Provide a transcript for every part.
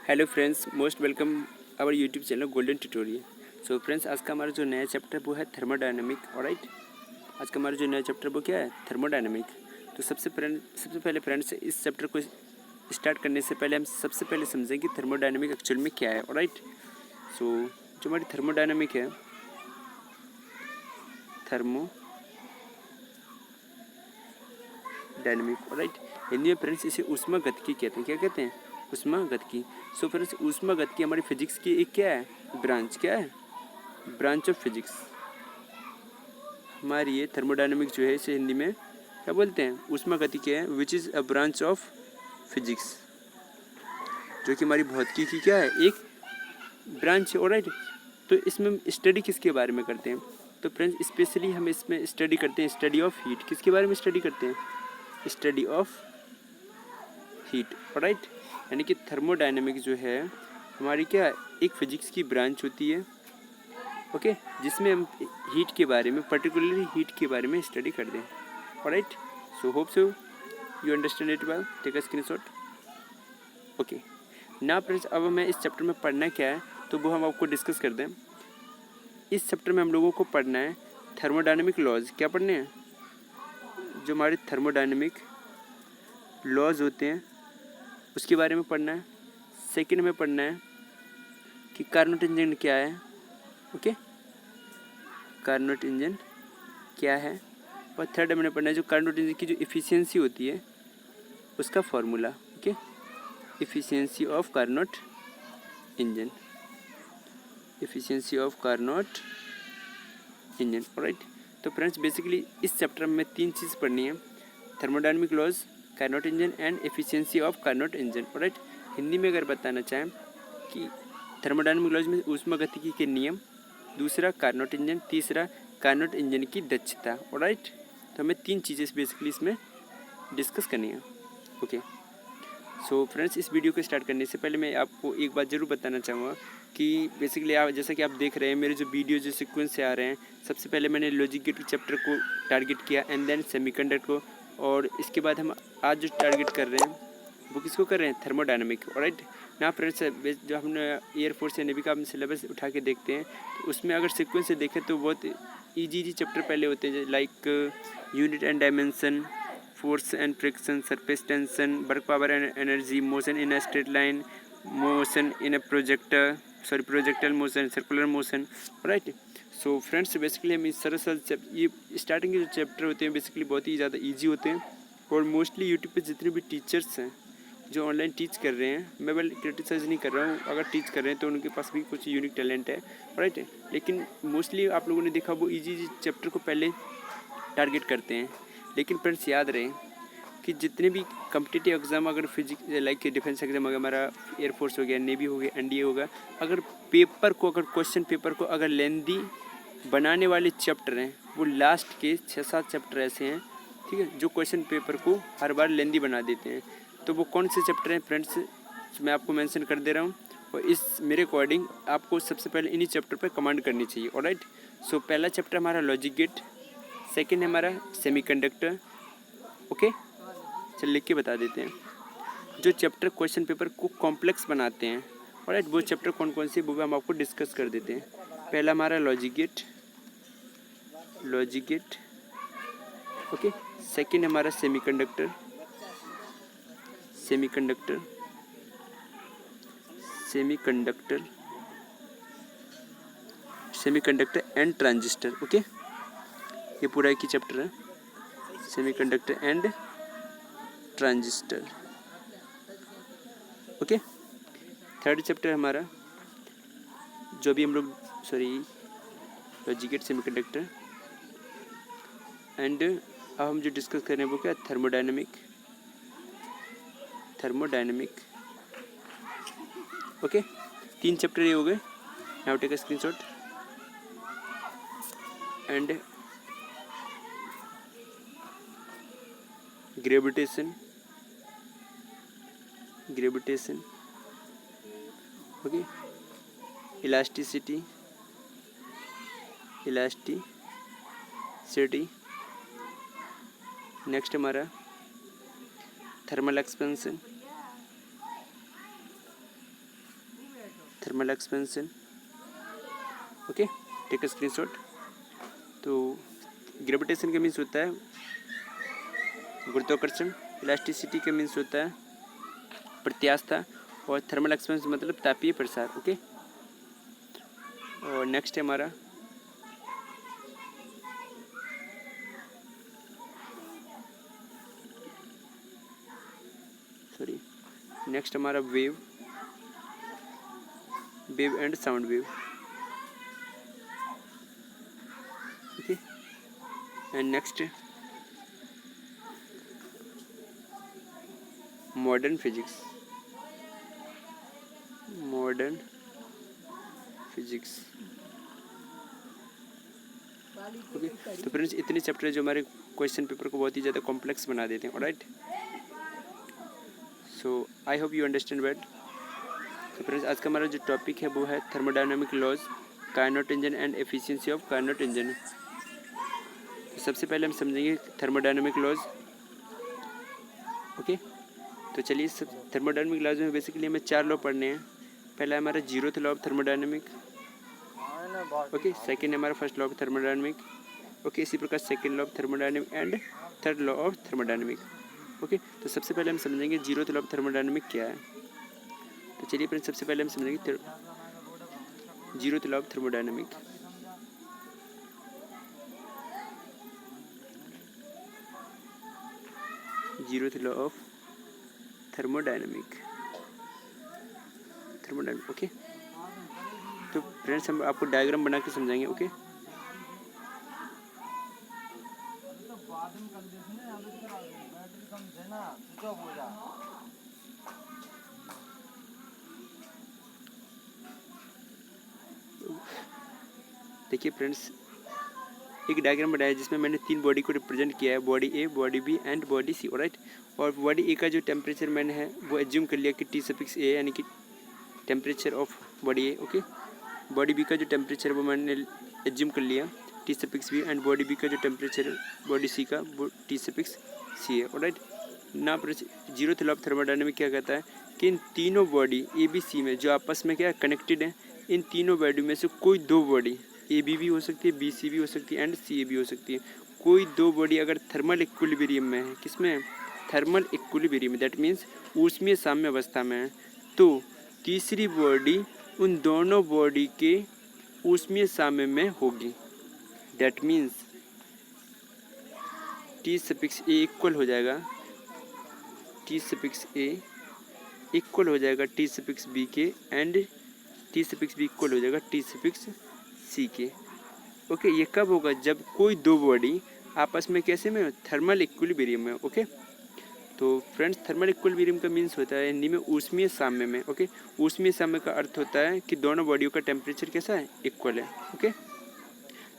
Hello friends, most welcome our YouTube channel golden tutorial. So friends, आज का हमारा जो नया चैप्टर वो है थर्मोडायनामिक। ऑलराइट, आज का हमारा जो नया चैप्टर वो क्या है? थर्मोडायनामिक। तो सबसे पहले फ्रेंड्स, इस चैप्टर को स्टार्ट करने से पहले हम सबसे पहले समझें कि थर्मोडायनामिक एक्चुअल में क्या है। ऑलराइट, सो जो हमारी थर्मोडायनामिक है, थर्मोडायनामिक, ऑलराइट, हिंदी में फ्रेंड्स इसे ऊष्मागतिकी कहते हैं। क्या कहते हैं? ऊष्मागतिकी। सो फ्रेंड्स, ऊष्मागतिकी हमारी फिजिक्स की एक क्या है? ब्रांच। क्या है? Branch of physics. हमारी ये थर्मोडायनामिक जो है इसे हिंदी में क्या बोलते हैं? ऊष्मागतिकी है, विच is a branch of physics, जो कि हमारी भौतिकी की क्या है? एक ब्रांच है। ऑलराइट, तो इसमें स्टडी किसके बारे में करते हैं? तो फ्रेंड्स, स्पेशली हम इसमें स्टडी करते हैं स्टडी ऑफ हीट। किसके बारे में स्टडी करते हैं? Study of heat. ऑलराइट, यानी कि थर्मोडायनामिक जो है हमारी क्या एक फिजिक्स की ब्रांच होती है। ओके, जिसमें हम हीट के बारे में, पर्टिकुलरली हीट के बारे में स्टडी कर दें। Alright, so hope so you understand it well. Take a screenshot. Okay, ना फ्रेंड्स, अब हमें इस चैप्टर में पढ़ना क्या है तो वो हम आपको डिस्कस कर दें। इस चैप्टर में हम लोगों को पढ़ना है थर्मोडायनामिक लॉज। क्या पढ़ने हैं? जो हमारे थर्मोडायनामिक लॉज होते हैं उसके बारे में पढ़ना है। सेकेंड में पढ़ना है कि कार्नोट इंजन क्या है। ओके, कार्नोट इंजन क्या है। और थर्ड हमने पढ़ना है जो कार्नोट इंजन की जो इफ़िशियंसी होती है उसका formula. Okay, efficiency of Carnot engine, efficiency of Carnot engine. Alright, तो फ्रेंड्स बेसिकली इस चैप्टर में तीन चीज़ पढ़नी है: thermodynamic laws, Carnot engine and efficiency of Carnot engine. Alright, Hindi में अगर बताना चाहें कि थर्मोडायनामिक लॉज में ऊष्मागतिकी के नियम, दूसरा कार्नोट इंजन, तीसरा कार्नोट इंजन की दक्षता। ऑलराइट, तो हमें तीन चीज़ें बेसिकली इसमें डिस्कस करनी है। ओके, सो फ्रेंड्स, इस वीडियो को स्टार्ट करने से पहले मैं आपको एक बात ज़रूर बताना चाहूँगा कि बेसिकली आप जैसा कि आप देख रहे हैं मेरे जो वीडियो जो सीक्वेंस से आ रहे हैं, सबसे पहले मैंने लॉजिक गेट चैप्टर को टारगेट किया एंड देन सेमीकंडक्टर को, और इसके बाद हम आज जो टारगेट कर रहे हैं वो किसको कर रहे हैं? थर्मोडायनामिक। ऑलराइट ना फ्रेंड्स, जो हमने एयरफोर्स या नेवी का हम सिलेबस उठा के देखते हैं तो उसमें अगर सीक्वेंस से देखें तो बहुत ईजी चैप्टर पहले होते हैं, like unit and dimension, force and friction, surface tension, work power and energy, motion in a straight line, motion in a projectile motion, circular motion. Right, so friends basically हम इस तरह से ये starting के जो चैप्टर होते हैं basically बहुत ही ज़्यादा इजी होते हैं, और मोस्टली यूट्यूब पे जितने भी टीचर्स हैं जो ऑनलाइन टीच कर रहे हैं, मैं वेल क्रिटिसाइज नहीं कर रहा हूँ, अगर टीच कर रहे हैं तो उनके पास भी कुछ यूनिक टैलेंट है। राइट, लेकिन मोस्टली आप लोगों ने देखा वो इजी चैप्टर को पहले टारगेट करते हैं। लेकिन फ्रेंड्स याद रहे कि जितने भी कम्पिटिटिव एग्ज़ाम, अगर फिजिक्स लाइक डिफेंस एग्जाम, अगर हमारा एयरफोर्स हो गया, नेवी हो गया, एनडीए होगा, अगर पेपर को, अगर क्वेश्चन पेपर को अगर लेंदी बनाने वाले चैप्टर हैं, वो लास्ट के 6-7 चैप्टर ऐसे हैं, ठीक है, जो क्वेश्चन पेपर को हर बार लेंदी बना देते हैं। तो वो कौन से चैप्टर हैं फ्रेंड्स, मैं आपको मेंशन कर दे रहा हूँ, और इस मेरे अकॉर्डिंग आपको सबसे पहले इन्हीं चैप्टर पर कमांड करनी चाहिए। ऑलराइट, सो पहला चैप्टर हमारा लॉजिक गेट, सेकेंड है हमारा सेमीकंडक्टर। ओके, चल लिख के बता देते हैं जो चैप्टर क्वेश्चन पेपर को कॉम्प्लेक्स बनाते हैं। ऑलराइट, वो चैप्टर कौन कौन से वो भी हम आपको डिस्कस कर देते हैं। पहला हमारा लॉजिक गेट, ओके, सेकेंड हमारा semiconductor, semiconductor and transistor. Okay, ये पूरा एक ही चैप्टर है, semiconductor and transistor. Okay, third chapter हमारा जो भी हम लोग लॉजिक गेट, सेमीकंडक्टर एंड अब हम जो डिस्कस कर रहे हैं वो क्या? थर्मोडायनामिक। ओके, तीन चैप्टर ये हो गए। Now take a screenshot and gravitation, okay, elasticity, next हमारा thermal expansion, thermal expansion. Okay, take a screenshot. तो ग्रेविटेशन का मीन्स होता है गुरुत्वाकर्षण, इलास्टिसिटी का मीन्स होता है प्रत्यास्थता, और थर्मल एक्सपेंशन मतलब तापीय प्रसार। ओके, और नेक्स्ट है हमारा नेक्स्ट हमारा wave and sound wave. Okay, and next modern physics. Okay, तो फ्रेंड्स इतने चैप्टर जो हमारे क्वेश्चन पेपर को बहुत ही ज़्यादा कॉम्प्लेक्स बना देते हैं। Alright, so I hope you understand well. तो फ्रेंड्स आज का हमारा जो टॉपिक है वो है thermodynamic laws, Carnot engine and efficiency of Carnot engine. तो सबसे पहले हम समझेंगे थर्मोडायनामिक लॉज। ओके, तो चलिए थर्मोडायनामिक लॉज में बेसिकली हमें 4 लॉ पढ़ने हैं। पहला है हमारा zeroth law of thermodynamic. Okay, second है हमारा first law of thermodynamic. Okay, इसी प्रकार second law of thermodynamic and third law of thermodynamic. Okay, तो सबसे पहले हम समझेंगे जीरोथ लॉ ऑफ थर्मोडायनामिक क्या है। तो चलिए फ्रेंड्स सबसे पहले हम समझेंगे zeroth law of thermodynamic. Zeroth law of thermodynamic. Okay, तो फ्रेंड्स हम आपको डायग्राम बना के समझाएंगे। ओके, देखिए फ्रेंड्स एक डायग्राम बनाया जिसमें मैंने 3 बॉडी को रिप्रेजेंट किया है, body A, body B and body C. Alright, और बॉडी ए का जो टेम्परेचर मैंने है वो एज्यूम कर लिया कि T∑A यानी कि temperature of body A. Okay, body B का जो टेम्परेचर है वो मैंने एज्यूम कर लिया T∑B, एंड बॉडी बी का जो टेम्परेचर है बॉडी सी का वो T∑C है। ऑलराइट, ना जीरोथ लॉ ऑफ थर्मोडायनामिक क्या कहता है कि इन तीनों बॉडी ए बी सी में जो आपस में क्या कनेक्टेड है, इन तीनों बॉडी में से कोई 2 बॉडी ए बी भी हो सकती है, बी सी भी हो सकती है एंड सी ए भी हो सकती है। कोई 2 बॉडी अगर थर्मल इक्विलिब्रियम में है, किसमें? थर्मल इक्विलिब्रियम, दैट मीन्स ऊष्मीय साम्य अवस्था में है, तो तीसरी बॉडी उन दोनों बॉडी के ऊष्मीय साम्य में होगी। दैट मीन्स T∑A इक्वल हो जाएगा T∑A इक्वल हो जाएगा T∑B के, एंड T∑B इक्वल हो जाएगा T∑C के। ओके, ये कब होगा? जब कोई 2 बॉडी आपस में कैसे में? थर्मल इक्विलिब्रियम में। ओके, तो फ्रेंड्स थर्मल इक्विलिब्रियम का मीन्स होता है हिंदी में ऊष्मीय साम्य में। ओके, ऊष्मीय साम्य का अर्थ होता है कि दोनों बॉडियों का टेम्परेचर कैसा है? इक्वल है। ओके,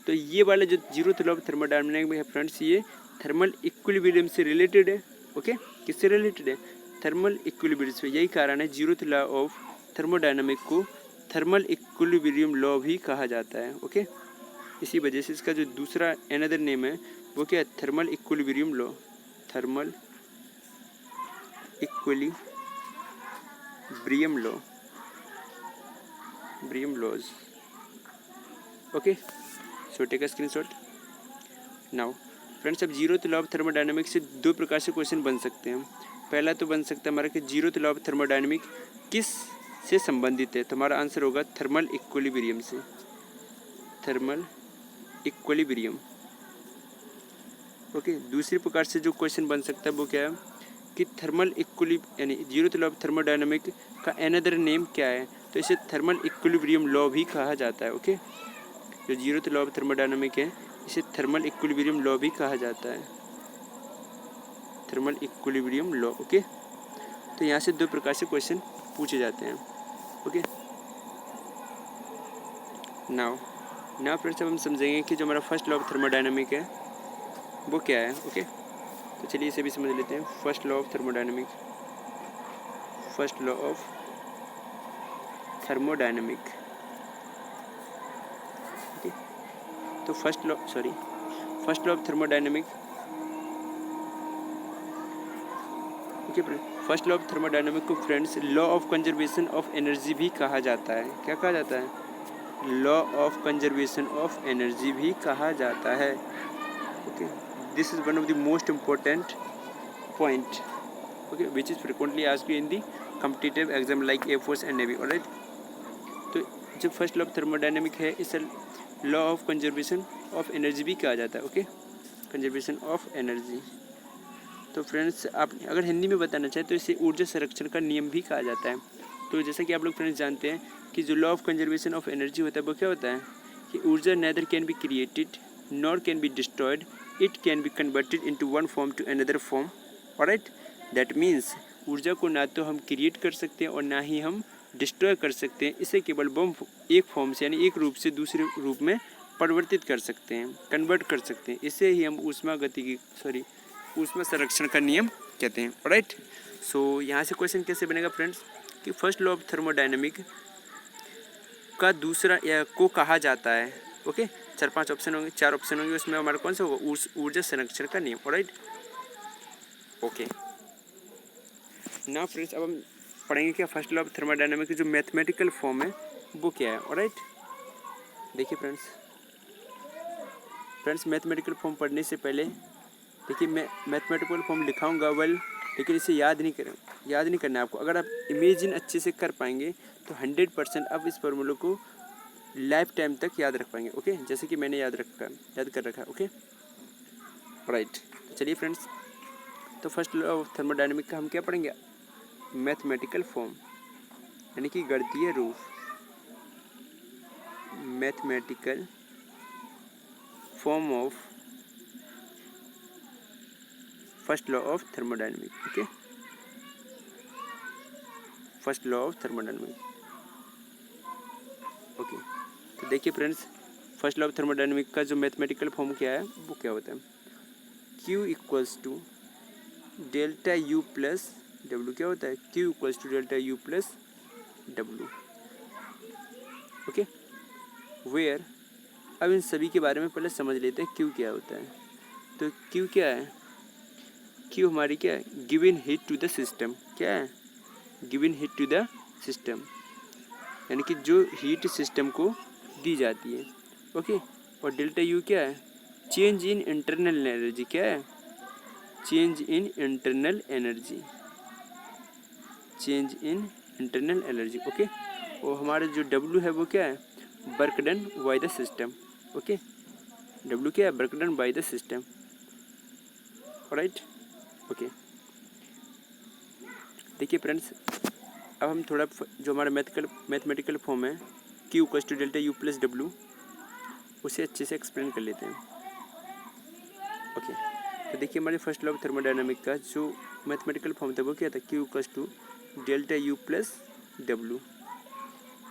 तो ये वाला जो जीरोथ लॉ ऑफ थर्मोडायनामिक है फ्रेंड्स, ये थर्मल इक्विलिब्रियम से रिलेटेड है। ओके, किससे रिलेटेड है? थर्मल इक्विलिब्रियम से। यही कारण है जीरोथ लॉ ऑफ थर्मोडायनामिक को थर्मल इक्विलिब्रियम लॉ भी कहा जाता है। ओके, इसी वजह से इसका जो दूसरा अनदर नेम है वो क्या है? Thermal equilibrium law. Thermal equilibrium law, ब्रियम laws. Okay, so take a screenshot now. Friends अब जीरोथ लॉ ऑफ थर्मोडायनामिक से 2 प्रकार से क्वेश्चन बन सकते हैं। पहला तो बन सकता है हमारा कि जीरोथ लॉ ऑफ थर्मोडायनामिक किस से संबंधित है, तो हमारा आंसर होगा थर्मल इक्विलिब्रियम से। Thermal equilibrium. ओके, दूसरी प्रकार से जो क्वेश्चन बन सकता है वो क्या है कि थर्मल यानी जीरोथ लॉ ऑफ थर्मोडायनामिक का अनदर नेम क्या है, तो इसे थर्मल इक्विलिब्रियम लॉ भी कहा जाता है। ओके, जो जीरोथ लॉ ऑफ थर्मोडायनामिक है इसे थर्मल इक्विलिब्रियम लॉ भी कहा जाता है। Thermal equilibrium law. ओके, तो यहाँ से 2 प्रकार से क्वेश्चन पूछे जाते हैं। ओके, नाउ फ्रेंड्स अब हम समझेंगे कि जो हमारा फर्स्ट लॉ ऑफ थर्मोडायनामिक है वो क्या है। ओके, तो चलिए इसे भी समझ लेते हैं। First law of thermodynamic. First law of thermodynamic. Okay, तो first law of thermodynamic. Okay, first law of thermodynamic को friends law of conservation of energy भी कहा जाता है। क्या कहा जाता है? Law of conservation of energy भी कहा जाता है। Okay, this is one of the most important point, okay, which is frequently asked in the competitive exam like air force and navy. Alright, तो जो फर्स्ट लॉ ऑफ थर्मोडायनामिक है इसे law of conservation of energy भी कहा जाता है। Okay, conservation of energy. तो friends आप अगर हिंदी में बताना चाहें तो इसे ऊर्जा संरक्षण का नियम भी कहा जाता है। तो जैसा कि आप लोग फ्रेंड्स जानते हैं कि जो law of conservation of energy होता है वो क्या होता है कि ऊर्जा neither can be created nor can be destroyed, it can be converted into one form to another form. Alright, that means ऊर्जा को ना तो हम क्रिएट कर सकते हैं और ना ही हम डिस्ट्रॉय कर सकते हैं। इसे केवल बम एक फॉर्म से यानी एक रूप से दूसरे रूप में परिवर्तित कर सकते हैं, कन्वर्ट कर सकते हैं। इसे ही हम ऊष्मा संरक्षण का नियम कहते हैं। ऑलराइट, सो यहाँ से क्वेश्चन कैसे बनेगा फ्रेंड्स कि फर्स्ट लॉ ऑफ थर्मोडायनामिक का दूसरा को कहा जाता है। ओके, 4-5 ऑप्शन होंगे, 4 ऑप्शन होंगे, उसमें हमारा कौन सा होगा? ऊर्जा संरक्षण का नियम। Alright, okay. ना फ्रेंड्स अब हम पढ़ेंगे क्या फर्स्ट लॉ ऑफ थर्मोडायनामिक की जो मैथमेटिकल फॉर्म है वो क्या है। ऑलराइट, देखिए फ्रेंड्स मैथमेटिकल फॉर्म पढ़ने से पहले देखिए मैं मैथमेटिकल फॉर्म लिखाऊंगा लेकिन इसे याद नहीं करना है आपको। अगर आप इमेजिन अच्छे से कर पाएंगे तो 100% आप इस फॉर्मूले को लाइफ टाइम तक याद रख पाएंगे। ओके, जैसे कि मैंने याद कर रखा है। ओके, राइट, चलिए फ्रेंड्स, तो फर्स्ट लॉ ऑफ थर्मोडायनामिक का हम क्या पढ़ेंगे? मैथमेटिकल फॉर्म यानी कि गणितीय रूप। Mathematical form of first law of thermodynamic. Okay, first law of thermodynamic. Okay, तो देखिए friends first law of thermodynamic का जो मैथमेटिकल फॉर्म क्या है वो क्या होता है? Q equals to delta U plus W. क्या होता है? Q equals to delta U plus W. Okay, where अब इन सभी के बारे में पहले समझ लेते हैं Q क्या होता है। तो Q क्या है? Q हमारी क्या है? Given heat to the system. क्या है? Given heat to the system, यानी कि जो हीट सिस्टम को दी जाती है। ओके, और डेल्टा U क्या है? Change in internal energy. क्या है? Change in internal energy, change in internal energy. Okay, और हमारा जो W है वो क्या है? Work done by the system. Okay, W क्या है? Work done by the system. Alright, okay, देखिए फ्रेंड्स अब हम थोड़ा जो हमारा मैथमेटिकल फॉर्म है Q equals to delta U plus W उसे अच्छे से एक्सप्लेन कर लेते हैं। ओके, तो देखिए हमारे फर्स्ट लॉ ऑफ थर्मोडायनामिक का जो मैथमेटिकल फॉर्म था वो क्या था? Q equals to delta U plus W.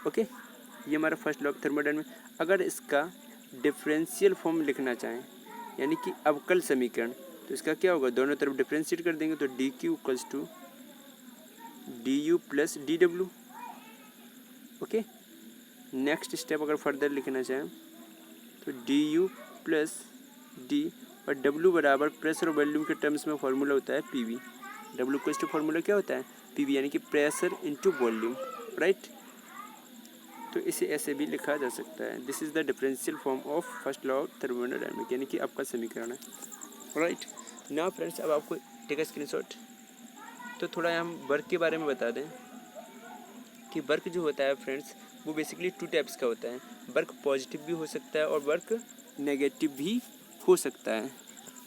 Okay, ये हमारा फर्स्ट लॉ ऑफ थर्मोडायनामिक। अगर इसका डिफरेंशियल फॉर्म लिखना चाहें यानी कि अवकल समीकरण तो इसका क्या होगा? दोनों तरफ डिफरेंशिएट कर देंगे तो D Q equals to D U plus D W. Okay, next step अगर फर्दर लिखना चाहें तो डी यू प्लस डी और डब्ल्यू बराबर प्रेशर और वॉल्यूम के टर्म्स में फॉर्मूला होता है P V. W equals to formula क्या होता है? पी वी, यानी कि प्रेशर इंटू वॉल्यूम। राइट, तो इसे ऐसे भी लिखा जा सकता है। This is the differential form of first law of thermodynamic, यानी कि आपका समीकरण है। राइट, ना फ्रेंड्स अब आपको टेक अ स्क्रीनशॉट। तो थोड़ा हम वर्क के बारे में बता दें कि वर्क जो होता है फ्रेंड्स वो बेसिकली 2 टाइप्स का होता है। वर्क पॉजिटिव भी हो सकता है और वर्क नेगेटिव भी हो सकता है।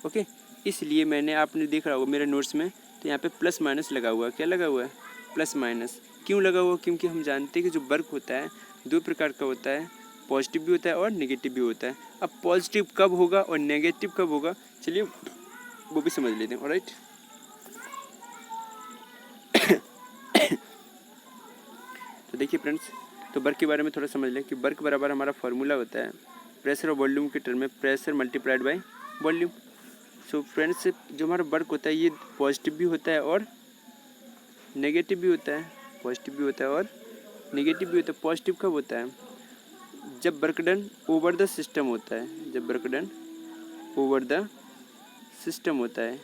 ओके, इसलिए मैंने आपने देख रहा होगा मेरे नोट्स में तो यहाँ पे प्लस माइनस लगा हुआ है। क्या लगा हुआ है? Plus minus. क्यों लगा हुआ? क्योंकि हम जानते हैं कि जो वर्क होता है 2 प्रकार का होता है, पॉजिटिव भी होता है और नेगेटिव भी होता है। अब पॉजिटिव कब होगा और नेगेटिव कब होगा चलिए वो भी समझ लेते हैं। ऑलराइट, तो देखिए फ्रेंड्स तो वर्क के बारे में थोड़ा समझ लें कि वर्क बराबर हमारा फॉर्मूला होता है प्रेशर और वॉल्यूम के टर्म में pressure multiplied by volume. So friends जो हमारा वर्क होता है ये पॉजिटिव भी होता है और नेगेटिव भी होता है। पॉजिटिव भी होता है और नेगेटिव भी होता है। पॉजिटिव कब होता है? जब work done over the system होता है। जब work done over the system होता है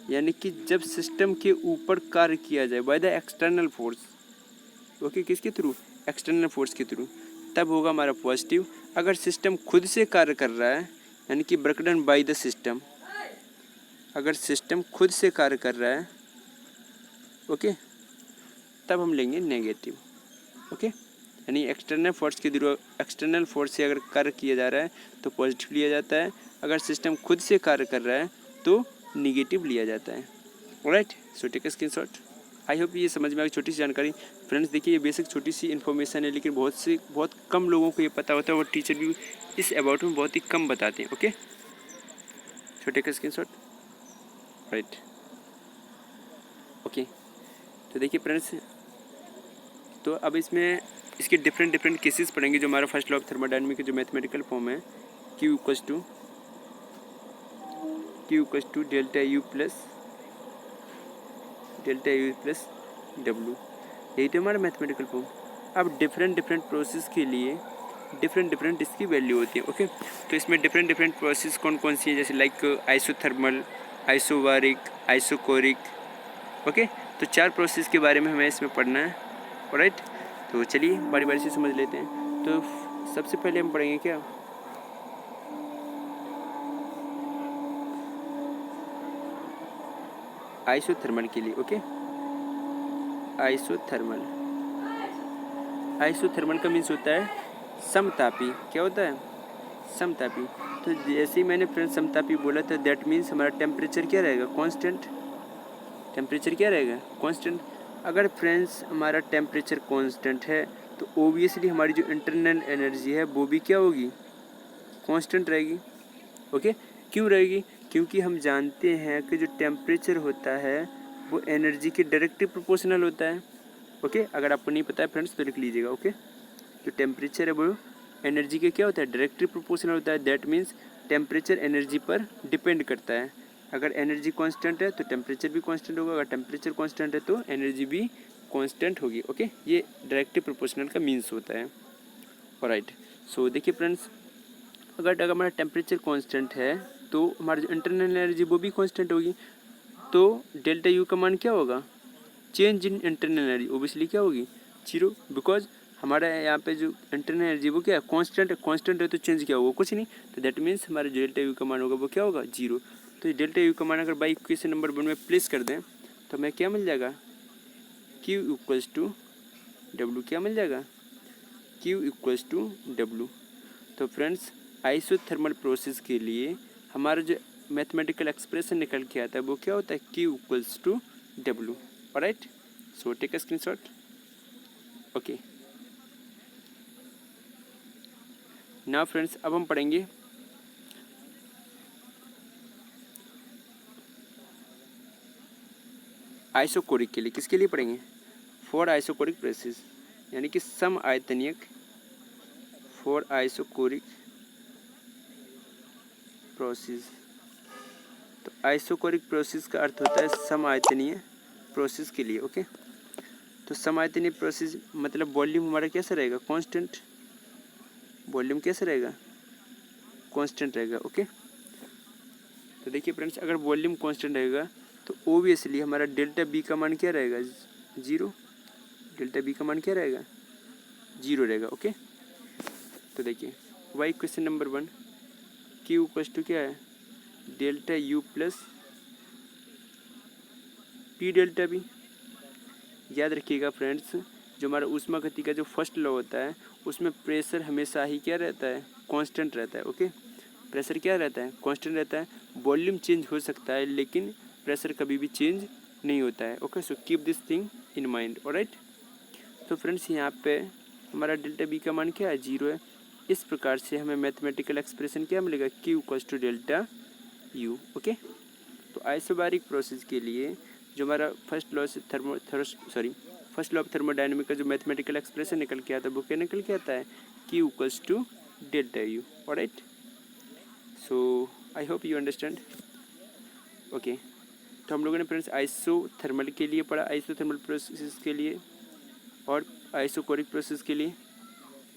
यानी कि जब सिस्टम के ऊपर कार्य किया जाए by the external force, okay, किसके थ्रू, एक्सटर्नल फोर्स के थ्रू, तब होगा हमारा पॉजिटिव। अगर सिस्टम खुद से कार्य कर रहा है यानी कि work done by the system, अगर सिस्टम खुद से कार्य कर रहा है, ओके, तब हम लेंगे नेगेटिव, ओके, यानी एक्सटर्नल फोर्स के थ्रू, एक्सटर्नल फोर्स से अगर कार्य किया जा रहा है तो पॉजिटिव लिया जाता है, अगर सिस्टम खुद से कार्य कर रहा है तो निगेटिव लिया जाता है। Alright, so take a screenshot. I hope ये समझ में आ गई छोटी सी जानकारी। फ्रेंड्स देखिए ये बेसिक छोटी सी इन्फॉर्मेशन है, लेकिन बहुत कम लोगों को ये पता होता है और टीचर भी इस अबाउट में बहुत ही कम बताते हैं। Okay, so take a screenshot. Right, okay, तो देखिए फ्रेंड्स, तो अब इसमें इसके डिफरेंट केसेस पढ़ेंगे। जो हमारा फर्स्ट लॉ ऑफ थर्मोडायनामिक्स की जो मैथमेटिकल फॉर्म है, Q equals to delta U plus W, यही तो हमारा मैथमेटिकल फॉर्म। अब डिफरेंट प्रोसेस के लिए डिफरेंट इसकी वैल्यू होती है। ओके, तो इसमें डिफरेंट प्रोसेस कौन कौन सी है, जैसे like isothermal, isobaric, isochoric. Okay, तो 4 प्रोसेस के बारे में हमें इसमें पढ़ना है। ऑलराइट, तो चलिए बारी बारी से समझ लेते हैं। तो सबसे पहले हम पढ़ेंगे क्या, आइसोथर्मल के लिए। ओके, आइसोथर्मल का मीन्स होता है समतापी। क्या होता है, समतापी। तो जैसे ही मैंने फ्रेंड समतापी बोला था, दैट मीन्स हमारा टेम्परेचर क्या रहेगा, कांस्टेंट। टेम्परेचर क्या रहेगा, कांस्टेंट। अगर फ्रेंड्स हमारा टेम्परेचर कांस्टेंट है तो ओबियसली हमारी जो इंटरनल एनर्जी है वो भी क्या होगी, कांस्टेंट रहेगी। ओके, क्यों रहेगी, क्योंकि हम जानते हैं कि जो टेम्परेचर होता है वो एनर्जी के डायरेक्टली प्रोपोर्शनल होता है। ओके, अगर आपको नहीं पता है फ्रेंड्स तो लिख लीजिएगा। ओके, जो टेम्परेचर है वो एनर्जी के क्या होता है, डायरेक्टली प्रोपोर्शनल होता है। दैट मीन्स टेम्परेचर एनर्जी पर डिपेंड करता है। अगर एनर्जी कांस्टेंट है तो टेम्परेचर भी कांस्टेंट होगा, अगर टेम्परेचर कांस्टेंट है तो एनर्जी भी कांस्टेंट होगी। ओके, ये डायरेक्टली प्रोपोर्शनल का मीन्स होता है। ऑलराइट, सो देखिए फ्रेंड्स, अगर हमारा टेम्परेचर कांस्टेंट है तो हमारी जो इंटरनल एनर्जी वो भी कांस्टेंट होगी। तो डेल्टा यू का मान क्या होगा, change in internal energy obviously क्या होगी, 0, बिकॉज हमारा यहाँ पे जो इंटरनल एनर्जी वो क्या है, कांस्टेंट है। कांस्टेंट है तो चेंज क्या होगा, कुछ नहीं। तो दैट मीन्स हमारा जो डेल्टा यू का मान होगा वो क्या होगा, 0। तो डेल्टा यू का मान अगर बाई इक्वेशन नंबर 1 में प्लेस कर दें तो हमें क्या मिल जाएगा, Q इक्वल्स टू W। क्या मिल जाएगा, Q इक्वल्स टू W। तो फ्रेंड्स आइसोथर्मल प्रोसेस के लिए हमारा जो मैथमेटिकल एक्सप्रेशन निकल के आता है वो क्या होता है, Q equals to W। Alright, so take a screenshot. Okay, now friends अब हम पढ़ेंगे आइसोकोरिक के लिए। किसके लिए पढ़ेंगे, फॉर आइसोकोरिक प्रोसेस, यानी कि सम आयतनिक, फॉर आइसोकोरिक प्रोसेस। तो आइसोकोरिक प्रोसेस का अर्थ होता है सम आयतनीय प्रोसेस के लिए। ओके, तो सम आयतनीय प्रोसेस मतलब वॉल्यूम हमारा कैसा रहेगा, कांस्टेंट। वॉल्यूम कैसा रहेगा, कांस्टेंट रहेगा। ओके, तो देखिए फ्रेंड्स, अगर वॉल्यूम कांस्टेंट रहेगा तो ओबियसली हमारा डेल्टा बी का मान क्या रहेगा, 0। डेल्टा बी का मान क्या रहेगा, 0 रहेगा। ओके, तो देखिए why question number 1, Q equals to क्या है, delta U plus P delta B. याद रखिएगा फ्रेंड्स, जो हमारा ऊष्मा गति का जो फर्स्ट लॉ होता है उसमें प्रेशर हमेशा ही क्या रहता है, कांस्टेंट रहता है। ओके, प्रेशर क्या रहता है, कांस्टेंट रहता है। वॉल्यूम चेंज हो सकता है लेकिन प्रेशर कभी भी चेंज नहीं होता है। Okay, so keep this thing in mind. Alright, तो फ्रेंड्स यहाँ पे हमारा डेल्टा बी का मान क्या है, 0 है। इस प्रकार से हमें मैथमेटिकल एक्सप्रेशन क्या मिलेगा, Q equals to delta U. Okay, तो आइसोबारिक प्रोसेस के लिए जो हमारा फर्स्ट लॉ से फर्स्ट लॉ ऑफ थर्मोडायनामिक का जो मैथमेटिकल एक्सप्रेशन निकल के आता है वो क्या निकल के आता है, Q equals to delta U. Alright, so I hope you understand. Okay, तो हम लोगों ने फ्रेंड्स आइसोथर्मल के लिए पढ़ा, आइसोथर्मल प्रोसेस के लिए और आइसोकोरिक प्रोसेस के लिए।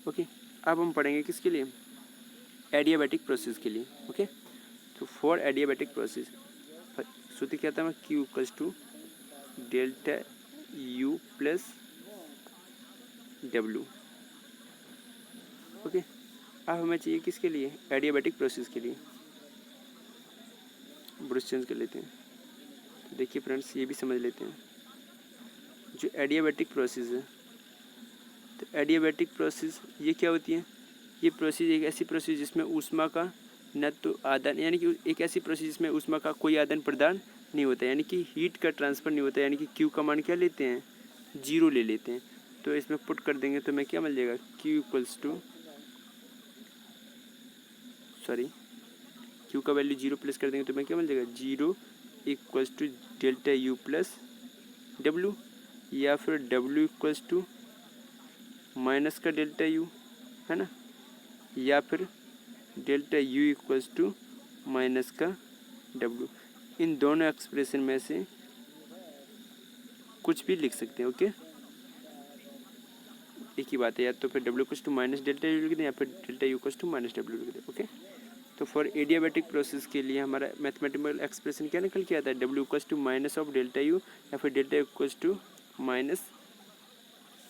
ओके, अब हम पढ़ेंगे किसके लिए, एडियाबैटिक प्रोसेस के लिए। ओके, तो फॉर एडियाबैटिक प्रोसेस, सूत्र क्या था, Q equals to delta U plus W. Okay, अब हमें चाहिए किसके लिए, एडियाबैटिक प्रोसेस के लिए। ब्रश चेंज कर लेते हैं। तो देखिए फ्रेंड्स, ये भी समझ लेते हैं जो एडियाबैटिक प्रोसेस है। तो एडियाबैटिक प्रोसेस ये क्या होती है, ये प्रोसेस एक ऐसी प्रोसेस जिसमें ऊष्मा का न तो आदान, यानी कि एक ऐसी प्रोसेस जिसमें ऊष्मा का कोई आदान प्रदान नहीं होता, यानी कि हीट का ट्रांसफ़र नहीं होता, यानी कि क्यू का मान क्या लेते हैं, 0 ले लेते हैं। तो इसमें पुट कर देंगे तो हमें क्या मिल जाएगा, Q equals to, sorry Q का वैल्यू 0 प्लस कर देंगे तो हमें क्या मिल जाएगा, 0 equals to delta U plus W, या फिर डब्ल्यू इक्वल्स टू माइनस का डेल्टा यू, है ना, या फिर delta U equals to minus का डब्ल्यू। इन दोनों एक्सप्रेशन में से कुछ भी लिख सकते हैं। ओके, एक ही बात है, या तो फिर W equals to minus delta U लिख दें, या फिर delta U equals to minus W लिख दें। ओके, तो फॉर एडियाबैटिक प्रोसेस के लिए हमारा मैथमेटिकल एक्सप्रेशन क्या निकल के आता है, W equals to minus of delta U, या फिर delta equals to minus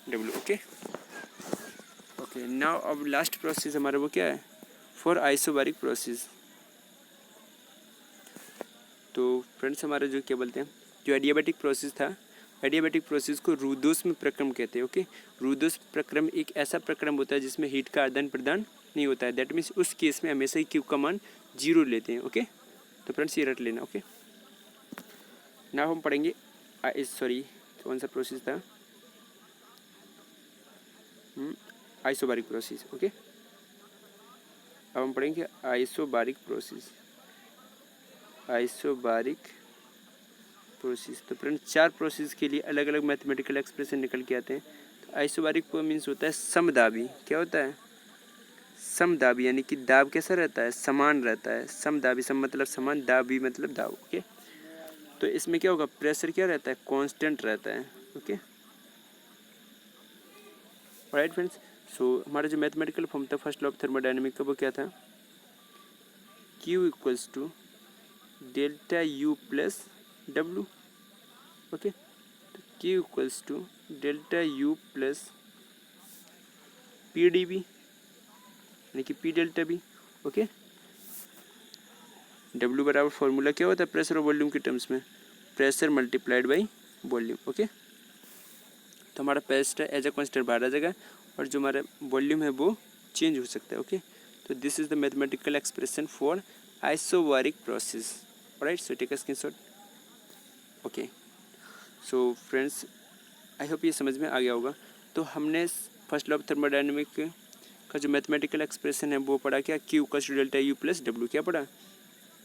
W. Okay okay, now अब लास्ट प्रोसेस हमारा वो क्या है, फॉर आइसोबारिक प्रोसेस। तो फ्रेंड्स, हमारा जो क्या बोलते हैं, जो एडियाबैटिक प्रोसेस था, एडियाबैटिक प्रोसेस को रूदोष्म प्रक्रम कहते हैं। ओके, रूदोष्म प्रक्रम एक ऐसा प्रक्रम होता है जिसमें हीट का आदान प्रदान नहीं होता है। दैट मीन्स उस केस में हमेशा ही क्यू का मान 0 लेते हैं। ओके, तो फ्रेंड्स ये रट लेना। ओके, नाउ हम पढ़ेंगे सॉरी कौन सा प्रोसेस था, आइसोबारिक प्रोसेस। ओके, अब हम पढ़ेंगे आइसोबारिक प्रोसेस। आइसोबारिक प्रोसेस, तो फ्रेंड्स 4 प्रोसेस के लिए अलग अलग मैथमेटिकल एक्सप्रेशन निकल के आते हैं। तो आइसोबारिक मीन्स होता है समदाबी। क्या होता है, समदाबी, यानी कि दाब कैसा रहता है, समान रहता है। समदाबी, सम मतलब समान, दाबी मतलब दाब। ओके, तो इसमें क्या होगा, प्रेशर क्या रहता है, कांस्टेंट रहता है। ओके राइट फ्रेंड्स, सो हमारा जो मैथमेटिकल फॉर्म था फर्स्ट लॉ ऑफ थर्मोडायनेमिक का, वो क्या था, Q equals to delta U plus W. Okay, तो Q equals to delta U plus P D B, यानी कि P delta B. Okay, W बराबर फॉर्मूला क्या होता है प्रेशर और वॉल्यूम के टर्म्स में, pressure multiplied by volume. Okay, तो हमारा प्रेशर एज ए कांस्टेंट बाहर आ जाएगा, और जो हमारा वॉल्यूम है वो चेंज हो सकता है। ओके, तो this is the mathematical expression for isobaric process. Right, so take a screenshot. Okay, so friends I hope ये समझ में आ गया होगा। तो हमने फर्स्ट लॉ ऑफ थर्मोडायनेमिक का जो मैथमेटिकल एक्सप्रेशन है वो पढ़ा क्या, Q equals to delta U plus W. क्या पढ़ा,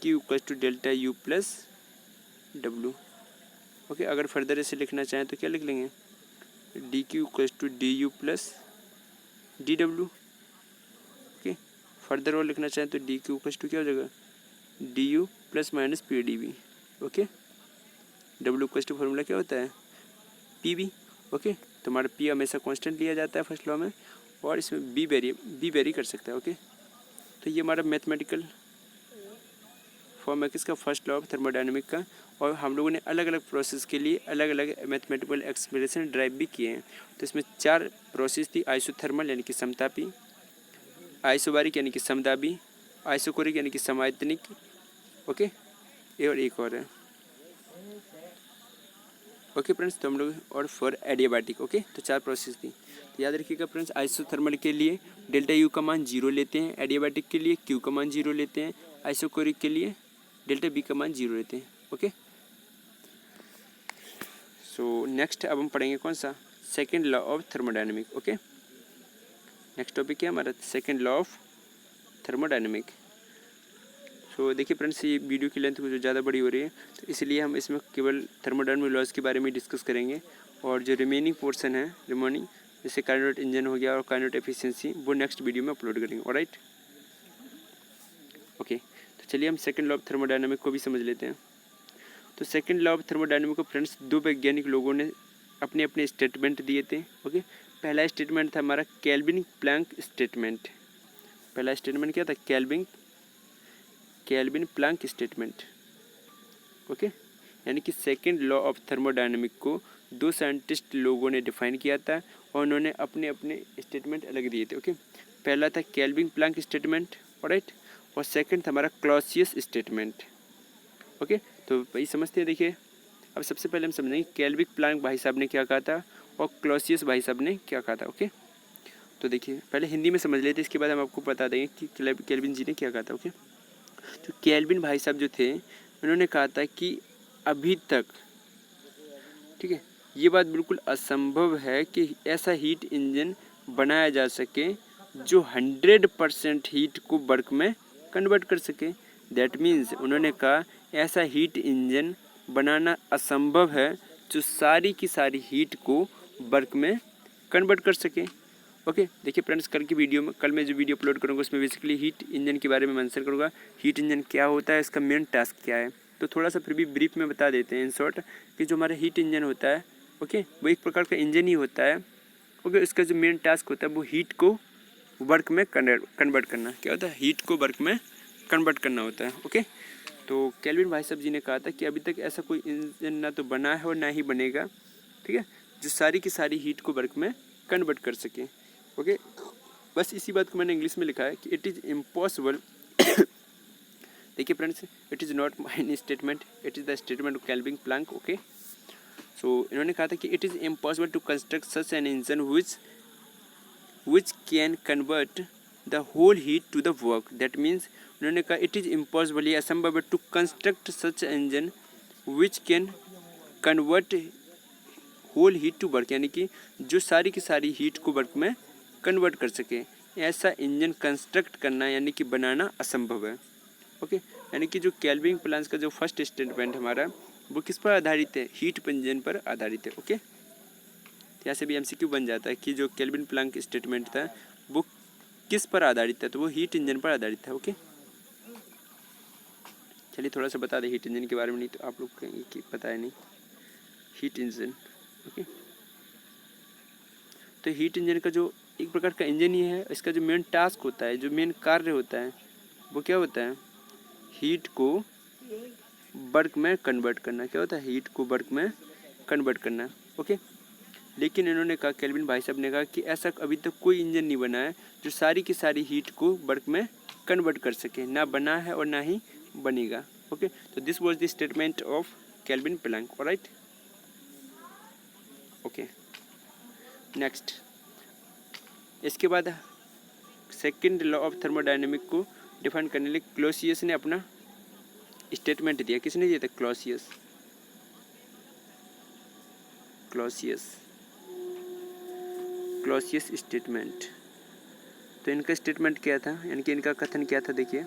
Q equals to delta U plus W. Okay, अगर फर्दर इसे लिखना चाहें तो क्या लिख लेंगे, D Q equals to D U plus D W. Okay, further और लिखना चाहें तो डी क्यू इक्वल्स टू क्या हो जाएगा, D U plus minus P D B. Okay, W equals to formula क्या होता है, पी बी। ओके, तो हमारा पी हमेशा कांस्टेंट लिया जाता है फर्स्ट लॉ में, और इसमें बी वेरी कर सकता है। ओके, तो ये हमारा मैथमेटिकल फॉर्म है किसका, फर्स्ट लॉ ऑफ थर्मोडायनेमिक का। और हम लोगों ने अलग अलग प्रोसेस के लिए अलग अलग मैथमेटिकल एक्सप्रेशन ड्राइव भी किए हैं। तो इसमें 4 प्रोसेस थी, आइसोथर्मल यानी कि समतापी, आइसोबारिक यानी कि समदाबी, आइसोकोरिक यानी कि समायतनिक। ओके, ये और एक और है। ओके फ्रेंड्स, तो हम लोग और फॉर एडियाबैटिक। ओके, तो 4 प्रोसेस थी। तो याद रखिएगा फ्रेंड्स, आइसोथर्मल के लिए डेल्टा यू का मान 0 लेते हैं, एडियाबैटिक के लिए क्यू का मान 0 लेते हैं, आइसोकोरिक के लिए डेल्टा बी का मान 0 लेते हैं। ओके, सो नेक्स्ट अब हम पढ़ेंगे कौन सा, second law of thermodynamic. Okay, next topic है हमारा सेकेंड लॉ ऑफ थर्मोडायनेमिक। सो देखिए फ्रेंड्स, ये वीडियो की लेंथ कुछ ज़्यादा बड़ी हो रही है, तो इसलिए हम इसमें केवल थर्मोडायनेमिक लॉज के बारे में डिस्कस करेंगे, और जो रिमेनिंग पोर्शन है रिमेनिंग, जैसे कार्नोट इंजन हो गया और कार्नोट एफिशिएंसी, वो नेक्स्ट वीडियो में अपलोड करेंगे। ऑलराइट, ओके, तो चलिए हम सेकेंड लॉ ऑफ थर्मोडायनेमिक को भी समझ लेते हैं। तो सेकेंड लॉ ऑफ थर्मोडायनेमिक को फ्रेंड्स 2 वैज्ञानिक लोगों ने अपने अपने स्टेटमेंट दिए थे। ओके, पहला स्टेटमेंट था हमारा केल्विन प्लैंक स्टेटमेंट। पहला स्टेटमेंट क्या था, केल्विन प्लैंक स्टेटमेंट। ओके, यानी कि सेकंड लॉ ऑफ थर्मोडायनेमिक को दो साइंटिस्ट लोगों ने डिफाइन किया था और उन्होंने अपने अपने स्टेटमेंट अलग दिए थे। ओके, पहला था केल्विन प्लैंक स्टेटमेंट, ऑलराइट, और सेकंड था हमारा क्लॉसियस स्टेटमेंट। ओके, तो भाई समझते हैं। देखिए, अब सबसे पहले हम समझेंगे केल्विन प्लैंक भाई साहब ने क्या कहा था और क्लॉसियस भाई साहब ने क्या कहा था। ओके, तो देखिए पहले हिंदी में समझ लेते, इसके बाद हम आपको बता देंगे कि केल्विन जी ने क्या कहा था। ओके, तो केल्विन भाई साहब जो थे उन्होंने कहा था कि अभी तक, ठीक है, ये बात बिल्कुल असंभव है कि ऐसा हीट इंजन बनाया जा सके जो 100% हीट को वर्क में कन्वर्ट कर सके। दैट मीन्स उन्होंने कहा ऐसा हीट इंजन बनाना असंभव है जो सारी की सारी हीट को वर्क में कन्वर्ट कर सके। ओके, देखिए फ्रेंड्स, कल की वीडियो में, कल मैं जो वीडियो अपलोड करूँगा उसमें बेसिकली हीट इंजन के बारे में मेंशन करूँगा, हीट इंजन क्या होता है, इसका मेन टास्क क्या है। तो थोड़ा सा फिर भी ब्रीफ में बता देते हैं इन शॉर्ट कि जो हमारा हीट इंजन होता है, ओके, वो एक प्रकार का इंजन ही होता है। ओके, इसका जो मेन टास्क होता है वो हीट को वर्क में कन्वर्ट करना। क्या होता है? हीट को वर्क में कन्वर्ट करना होता है। ओके, तो केल्विन भाई साहब जी ने कहा था कि अभी तक ऐसा कोई इंजन ना तो बना है और ना ही बनेगा, ठीक है, जो सारी की सारी हीट को वर्क में कन्वर्ट कर सके। ओके, बस इसी बात को मैंने इंग्लिश में लिखा है कि इट इज़ इम्पॉसिबल। देखिए friends, it is not my statement, it is the statement of Kelvin Planck. Okay, so इन्होंने कहा था कि it is impossible to construct such an engine which can convert the whole heat to the work. That means उन्होंने कहा it is impossible, ये असंभव है, to construct such engine which can convert whole heat to work, यानी कि जो सारी की सारी हीट को वर्क में कन्वर्ट कर सके, ऐसा इंजन कंस्ट्रक्ट करना यानी कि बनाना असंभव है। ओके, यानी कि जो केल्विन प्लैंक का जो फर्स्ट स्टेटमेंट हमारा वो किस पर आधारित है? हीट इंजन पर आधारित है। ओके, यहाँ से भी एमसीक्यू बन जाता है कि जो केल्विन प्लैंक स्टेटमेंट था वो किस पर आधारित था, तो वो हीट इंजन पर आधारित था। ओके, चलिए थोड़ा सा बता दें हीट इंजन के बारे में, नहीं तो आप लोग कहेंगे कि पता है नहीं हीट इंजन। ओके, तो हीट इंजन का जो एक प्रकार का इंजन ही है, इसका जो मेन टास्क होता है, जो मेन कार्य होता है वो क्या होता है? हीट को वर्क में कन्वर्ट करना। क्या होता है? हीट को वर्क में कन्वर्ट करना। ओके, लेकिन इन्होंने कहा, केल्विन भाई साहब ने कहा कि ऐसा अभी तक कोई इंजन नहीं बना है जो सारी की सारी हीट को वर्क में कन्वर्ट कर सके, ना बना है और ना ही बनेगा। ओके, तो this was the statement of Kelvin Planck. Alright, okay, next, इसके बाद सेकंड लॉ ऑफ थर्मोडायनेमिक को डिफाइन करने के लिए क्लॉसियस ने अपना स्टेटमेंट दिया। किसने दिया था? क्लॉसियस। Clausius statement. तो इनका स्टेटमेंट क्या था, यानी कि इनका कथन क्या था? देखिए,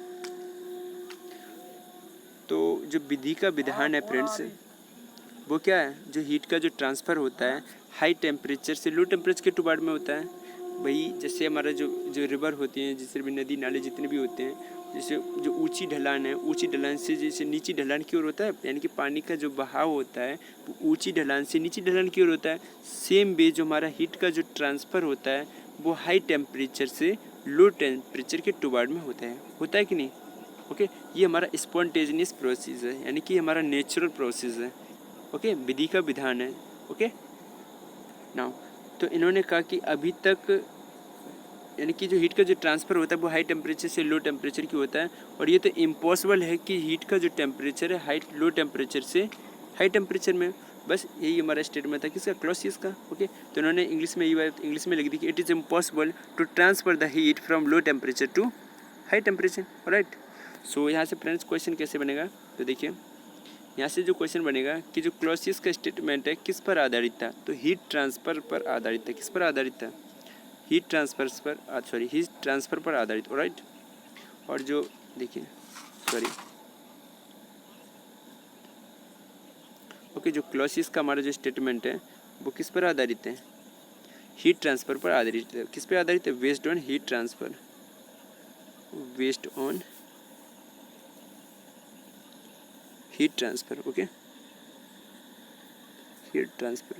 तो जो विधि का विधान है फ्रेंड्स, वो क्या है? जो हीट का जो ट्रांसफ़र होता है हाई टेम्परेचर से लो टेम्परेचर के टुबार्ड में होता है। वही जैसे हमारा जो रिवर होती हैं, जैसे भी नदी नाले जितने भी होते हैं, जैसे जो ऊंची ढलान है, ऊंची ढलान से जैसे नीची ढलान की ओर होता है, यानी कि पानी का जो बहाव होता है वो ऊंची ढलान से नीची ढलान की ओर होता है। सेम वे जो हमारा हीट का जो ट्रांसफ़र होता है वो हाई टेम्परेचर से लो टेम्परेचर के टुबार्ड में होता है कि नहीं? ओके, ये हमारा स्पॉन्टेनियस प्रोसेस है, यानी कि हमारा नेचुरल प्रोसेस है। ओके, विधि का विधान है। ओके, नाउ तो इन्होंने कहा कि अभी तक, यानी कि जो हीट का जो ट्रांसफ़र होता है वो हाई टेम्परेचर से लो टेम्परेचर की होता है, और ये तो इम्पॉसिबल है कि हीट का जो टेम्परेचर है लो टेम्परेचर से हाई टेम्परेचर में। बस यही हमारा स्टेटमेंट था किसका? क्लॉसियस का। ओके, तो इन्होंने इंग्लिश में ये बात इंग्लिश में लिख दी कि it is impossible to transfer the heat from low temperature to high temperature. Right, so यहाँ से फ्रेंड्स क्वेश्चन कैसे बनेगा? तो देखिए, यहाँ से जो क्वेश्चन बनेगा कि जो क्लॉसियस का स्टेटमेंट है किस पर आधारित था? तो हीट ट्रांसफ़र पर आधारित था। किस पर आधारित था? हीट ट्रांसफ़र पर आधारित। राइट, और जो देखिए ओके, जो क्लॉसियस का हमारा जो स्टेटमेंट है वो किस पर आधारित है? हीट ट्रांसफ़र पर आधारित है। किस पर आधारित है? Based on heat transfer, based on heat transfer. Okay, heat transfer.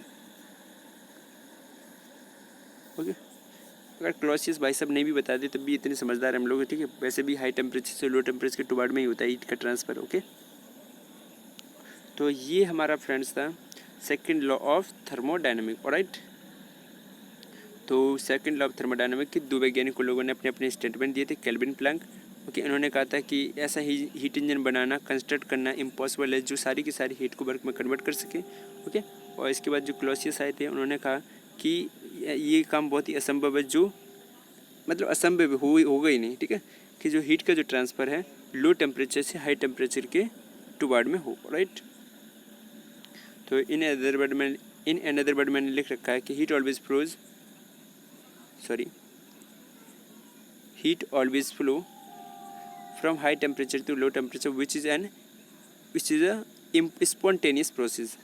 Okay, अगर क्लॉसियस भाई साहब नहीं भी बता दे तब भी इतने समझदार हम लोग, ठीक है। वैसे भी हाई टेम्परेचर से लो टेम्परेचर के टुबार्ड में ही होता है हीट का ट्रांसफ़र। ओके, तो ये हमारा फ्रेंड्स था second law of thermodynamic, alright. तो सेकंड लॉ ऑफ थर्मोडायनेमिक के दो वैज्ञानिकों लोगों ने अपने अपने स्टेटमेंट दिए थे, केल्विन प्लैंक। ओके, इन्होंने कहा था कि ऐसा ही हीट इंजन बनाना, कंस्ट्रक्ट करना इम्पॉसिबल है जो सारी की सारी हीट को वर्क में कन्वर्ट कर सके। ओके, और इसके बाद जो क्लॉसियस आए थे उन्होंने कहा कि ये काम बहुत ही असंभव है, जो मतलब असंभव हो गई नहीं, ठीक है, कि जो हीट का जो ट्रांसफ़र है लो टेम्परेचर से हाई टेम्परेचर के टुवार्ड में हो, राइट। तो इन अनदर वर्ड मैंने लिख रखा है कि heat always flow from high temperature to low temperature which is a spontaneous process.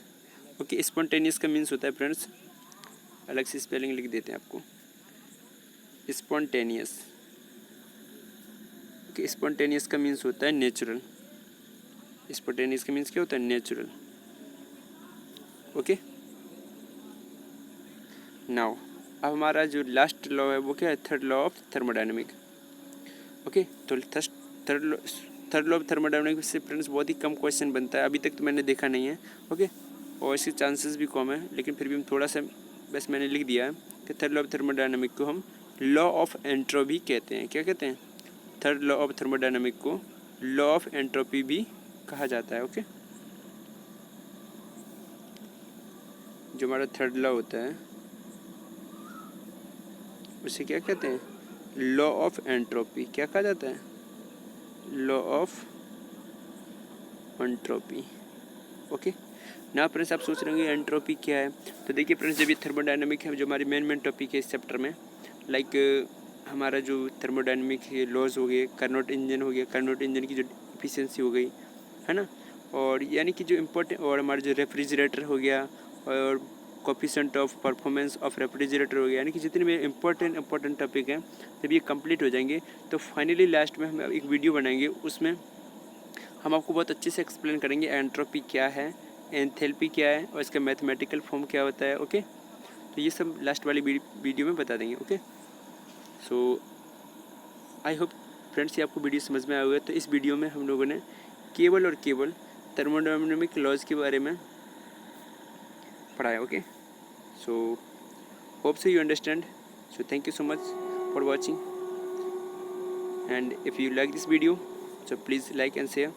Okay, spontaneous का मीन्स होता है फ्रेंड्स, अलग से स्पेलिंग लिख देते हैं आपको, स्पॉन्टेनियस। ओके, स्पॉन्टेनियस का मीन्स होता है नेचुरल। स्पॉन्टेनियस का मीन्स क्या होता है? नेचुरल। ओके, नाउ अब हमारा जो लास्ट लॉ है वो क्या है? Third law of thermodynamic. Okay, तो थर्ड लॉ ऑफ थर्मोडायनेमिक से फ्रेंड्स बहुत ही कम क्वेश्चन बनता है, अभी तक तो मैंने देखा नहीं है। ओके, और इसके चांसेस भी कम है, लेकिन फिर भी हम थोड़ा सा बस मैंने लिख दिया है कि थर्ड लॉ ऑफ थर्मोडायनेमिक को हम लॉ ऑफ एंट्रोपी कहते हैं। क्या कहते हैं? थर्ड लॉ ऑफ थर्मोडायनेमिक को लॉ ऑफ एंट्रोपी भी कहा जाता है। ओके, जो हमारा थर्ड लॉ होता है उसे क्या कहते हैं? Law of entropy. क्या कहा जाता है? Law of entropy. ओके, ना फ्रेंड्स आप सोच रहे होंगे एंट्रोपी क्या है? तो देखिए फ्रेंड्स, जब ये थर्मोडायनेमिक है, जो हमारी मेन टॉपिक है इस चैप्टर में, लाइक हमारा जो थर्मोडायनेमिक लॉज हो गए, कार्नोट इंजन हो गया, कार्नोट इंजन की जो एफिशिएंसी हो गई है ना, और यानी कि जो इम्पोर्टेंट, और हमारा जो रेफ्रिजरेटर हो गया, और coefficient of performance of refrigerator हो गया, यानी कि जितने भी इम्पोर्टेंट टॉपिक हैं, जब ये कंप्लीट हो जाएंगे तो फाइनली लास्ट में हम एक वीडियो बनाएंगे, उसमें हम आपको बहुत अच्छे से एक्सप्लेन करेंगे एंट्रोपी क्या है, एंथैल्पी क्या है, और इसका मैथमेटिकल फॉर्म क्या होता है। ओके, तो ये सब लास्ट वाली वीडियो में बता देंगे। Okay, so I hope friends ये आपको वीडियो समझ में आया होगा। तो इस वीडियो में हम लोगों ने केवल और केवल थर्मोडायनेमिक लॉज के बारे में पढ़ाया। Okay, so hope so you understand. So thank you so much for watching, and if you like this video, so please like and share.